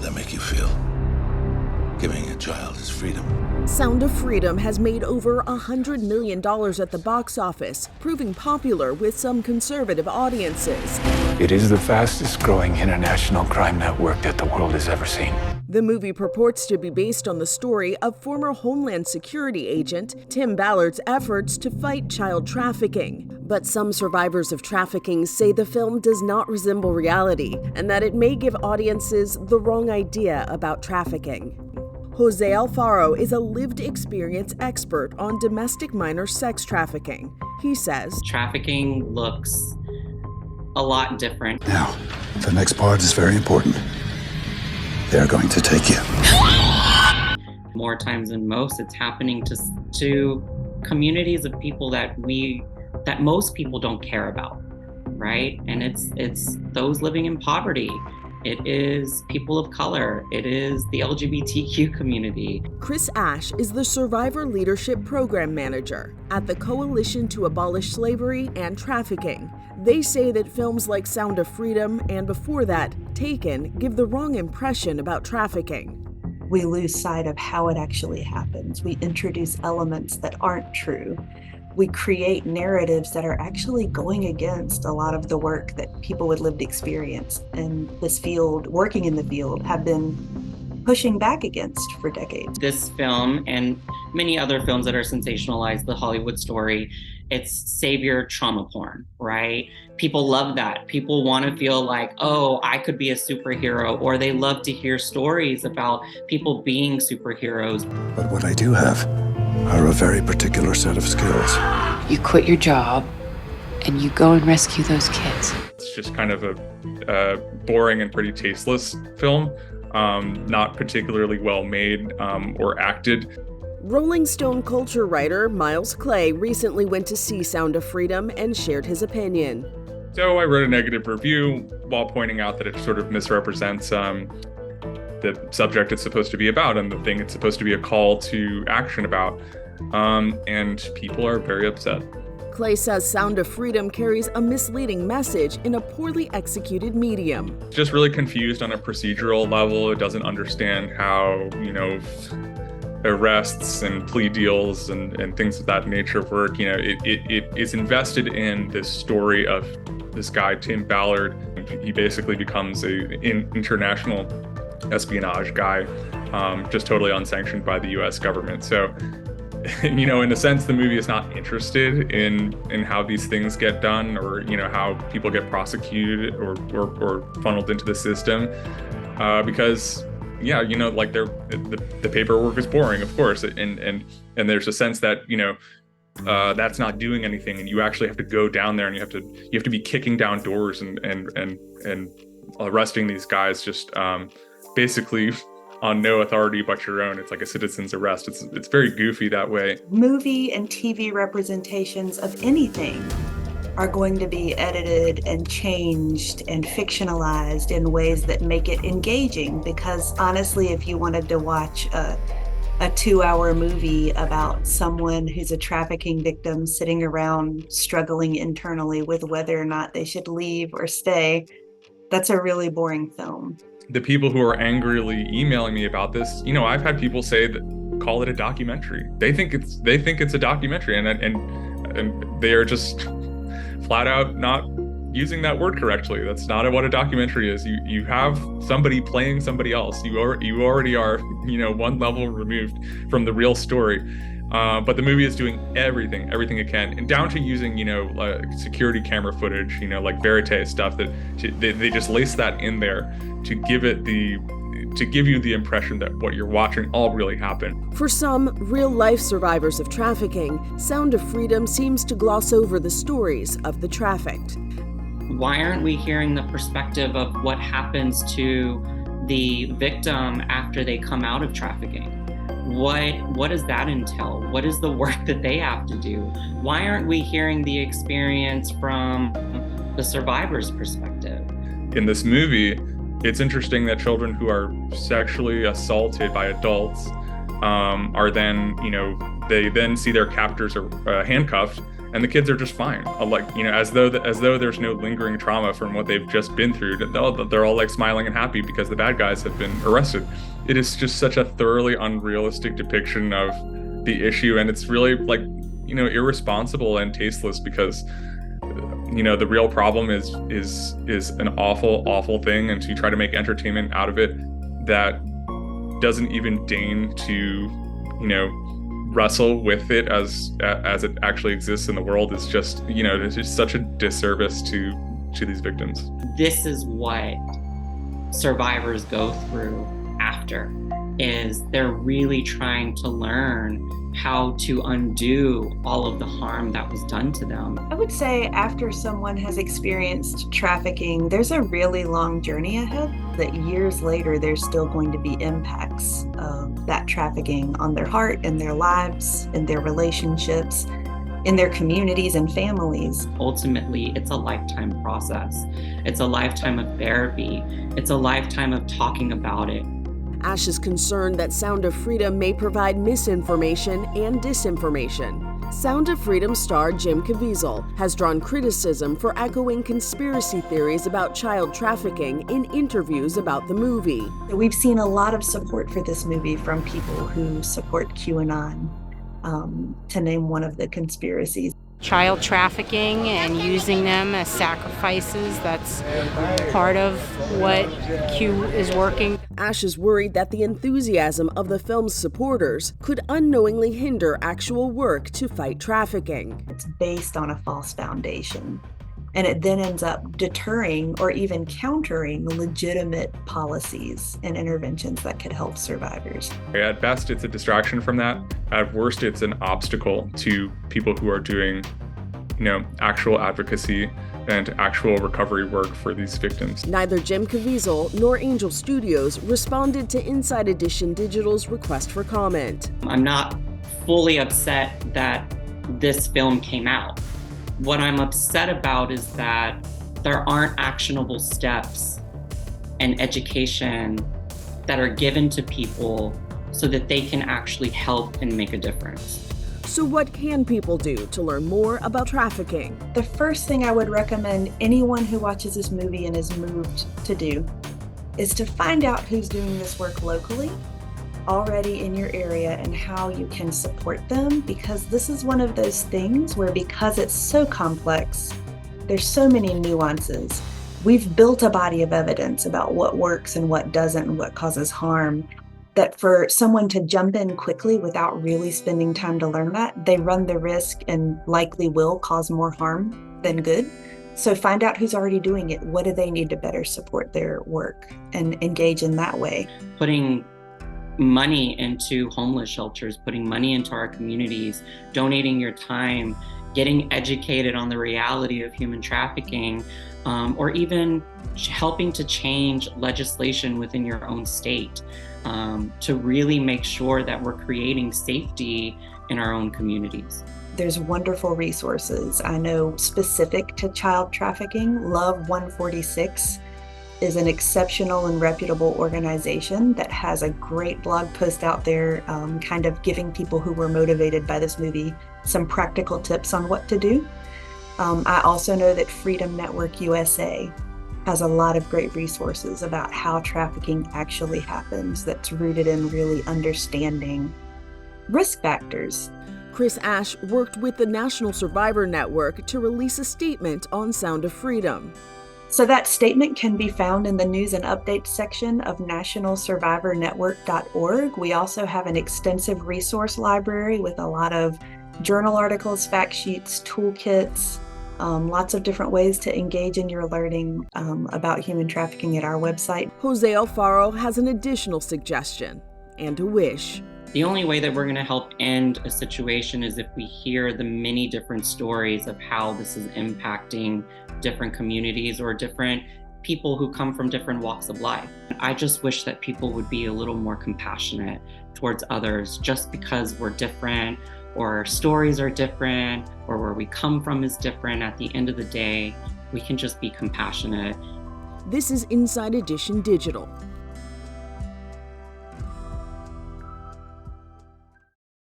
that make you feel? Giving a child his freedom. Sound of Freedom has made over $100 million at the box office, proving popular with some conservative audiences. It is the fastest growing international crime network that the world has ever seen. The movie purports to be based on the story of former Homeland Security agent Tim Ballard's efforts to fight child trafficking. But some survivors of trafficking say the film does not resemble reality and that it may give audiences the wrong idea about trafficking. Jose Alfaro is a lived experience expert on domestic minor sex trafficking. He says, trafficking looks a lot different. Now, the next part is very important. They're going to take you. More times than most, it's happening to communities of people that most people don't care about, right? And it's those living in poverty. It is people of color. It is the LGBTQ community. Chris Ash is the Survivor Leadership Program Manager at the Coalition to Abolish Slavery and Trafficking. They say that films like Sound of Freedom and before that, Taken, give the wrong impression about trafficking. We lose sight of how it actually happens. We introduce elements that aren't true. We create narratives that are actually going against a lot of the work that people with lived experience in this field, working in the field, have been pushing back against for decades. This film and many other films that are sensationalized, the Hollywood story, it's savior trauma porn, right? People love that. People want to feel like, oh, I could be a superhero, or they love to hear stories about people being superheroes. But what I do have are a very particular set of skills. You quit your job and you go and rescue those kids. It's just kind of a boring and pretty tasteless film, not particularly well made or acted. Rolling Stone culture writer Miles Clay recently went to see Sound of Freedom and shared his opinion. So I wrote a negative review while pointing out that it sort of misrepresents the subject it's supposed to be about and the thing it's supposed to be a call to action about. And people are very upset. Clay says Sound of Freedom carries a misleading message in a poorly executed medium. Just really confused on a procedural level. It doesn't understand how, arrests and plea deals and things of that nature work. It is invested in this story of this guy, Tim Ballard. He basically becomes an international espionage guy, just totally unsanctioned by the US government. So, in a sense, the movie is not interested in how these things get done or, how people get prosecuted or funneled into the system, because the paperwork is boring, of course, and there's a sense that that's not doing anything, and you actually have to go down there and you have to be kicking down doors and arresting these guys just basically on no authority but your own. It's like a citizen's arrest. It's very goofy that way. Movie and TV representations of anything are going to be edited and changed and fictionalized in ways that make it engaging, because honestly, if you wanted to watch a 2-hour movie about someone who's a trafficking victim sitting around struggling internally with whether or not they should leave or stay, that's a really boring film. The people who are angrily emailing me about this, I've had people say that call it a documentary. They think it's a documentary, and they are just flat out not using that word correctly. That's not what a documentary is. You have somebody playing somebody else. You already are, one level removed from the real story. But the movie is doing everything it can, and down to using, security camera footage, like verite stuff that they just lace that in there to give you the impression that what you're watching all really happened. For some real-life survivors of trafficking, Sound of Freedom seems to gloss over the stories of the trafficked. Why aren't we hearing the perspective of what happens to the victim after they come out of trafficking? What does that entail? What is the work that they have to do? Why aren't we hearing the experience from the survivor's perspective? In this movie, it's interesting that children who are sexually assaulted by adults are then, they then see their captors are handcuffed and the kids are just fine, like, as though there's no lingering trauma from what they've just been through. They're all like smiling and happy because the bad guys have been arrested. It is just such a thoroughly unrealistic depiction of the issue, and it's really like, irresponsible and tasteless, because the real problem is an awful thing, and to try to make entertainment out of it that doesn't even deign to wrestle with it as it actually exists in the world is just it's just such a disservice to these victims. This is what survivors go through after, is they're really trying to learn how to undo all of the harm that was done to them. I would say after someone has experienced trafficking, there's a really long journey ahead, that years later there's still going to be impacts of that trafficking on their heart, in their lives, in their relationships, in their communities and families. Ultimately, it's a lifetime process. It's a lifetime of therapy. It's a lifetime of talking about it. Ash is concerned that Sound of Freedom may provide misinformation and disinformation. Sound of Freedom star Jim Caviezel has drawn criticism for echoing conspiracy theories about child trafficking in interviews about the movie. We've seen a lot of support for this movie from people who support QAnon, to name one of the conspiracies. Child trafficking and using them as sacrifices, that's part of what Q is working. Ash is worried that the enthusiasm of the film's supporters could unknowingly hinder actual work to fight trafficking. It's based on a false foundation, and it then ends up deterring or even countering legitimate policies and interventions that could help survivors. At best, it's a distraction from that. At worst, it's an obstacle to people who are doing, actual advocacy and actual recovery work for these victims. Neither Jim Caviezel nor Angel Studios responded to Inside Edition Digital's request for comment. I'm not fully upset that this film came out. What I'm upset about is that there aren't actionable steps and education that are given to people so that they can actually help and make a difference. So what can people do to learn more about trafficking? The first thing I would recommend anyone who watches this movie and is moved to do is to find out who's doing this work locally, already in your area, and how you can support them, because this is one of those things where, because it's so complex, there's so many nuances. We've built a body of evidence about what works and what doesn't and what causes harm, that for someone to jump in quickly without really spending time to learn that, they run the risk and likely will cause more harm than good. So find out who's already doing it. What do they need to better support their work, and engage in that way. Putting money into homeless shelters, putting money into our communities, donating your time, getting educated on the reality of human trafficking, or even helping to change legislation within your own state, to really make sure that we're creating safety in our own communities. There's wonderful resources. I know specific to child trafficking, Love 146 is an exceptional and reputable organization that has a great blog post out there, kind of giving people who were motivated by this movie some practical tips on what to do. I also know that Freedom Network USA has a lot of great resources about how trafficking actually happens, that's rooted in really understanding risk factors. Chris Ash worked with the National Survivor Network to release a statement on Sound of Freedom. So that statement can be found in the news and updates section of nationalsurvivornetwork.org. We also have an extensive resource library with a lot of journal articles, fact sheets, toolkits, lots of different ways to engage in your learning about human trafficking at our website. Jose Alfaro has an additional suggestion and a wish. The only way that we're going to help end a situation is if we hear the many different stories of how this is impacting different communities or different people who come from different walks of life. I just wish that people would be a little more compassionate towards others. Just because we're different or our stories are different or where we come from is different, at the end of the day, we can just be compassionate. This is Inside Edition Digital.